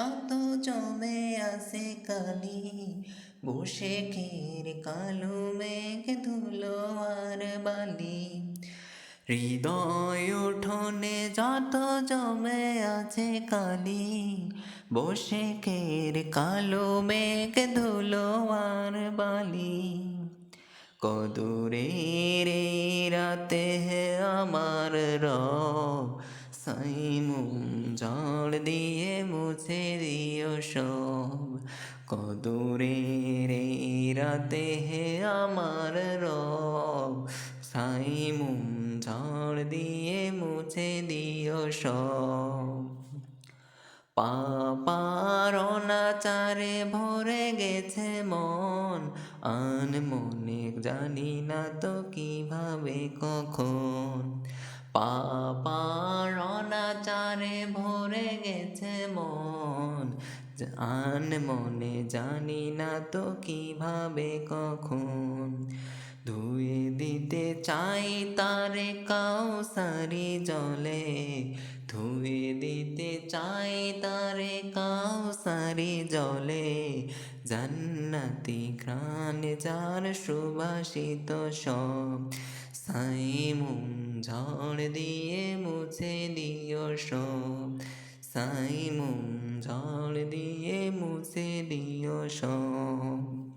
যত জমে আসে কালি, বসে খের কালো মেঘ ধুলো আর বালি। হৃদয় উঠোনে যত জমে আছে কালি, বসে খের কালো মেঘ ধুলো আর বালি। কদরের এই রাতে হে আমার রব, সাইমুম ঝড় দিয়ে মুছে দিও সব। কদরের এই রাতে হে আমার রব, সাইমুম ঝড় দিয়ে মুছে দিও সব। পাপার অনাচারে ভরে গেছে মন, মনে জানি না তো কিভাবে কখন। পাপার অনাচারে ভরে গেছে মন, মনে জানি না তো কিভাবে কখন। ধুয়ে দিতে চাই তারে কাউসারি জলে, ধুয়ে দিতে চাই তারে কাউসারি জলে। জান্নাতি ঘ্রাণ যার সুবাসিত সব, সাইমুম ঝড় দিয়ে মুছে দিও সব। সাইমুম ঝড় দিয়ে মুছে দিও সব।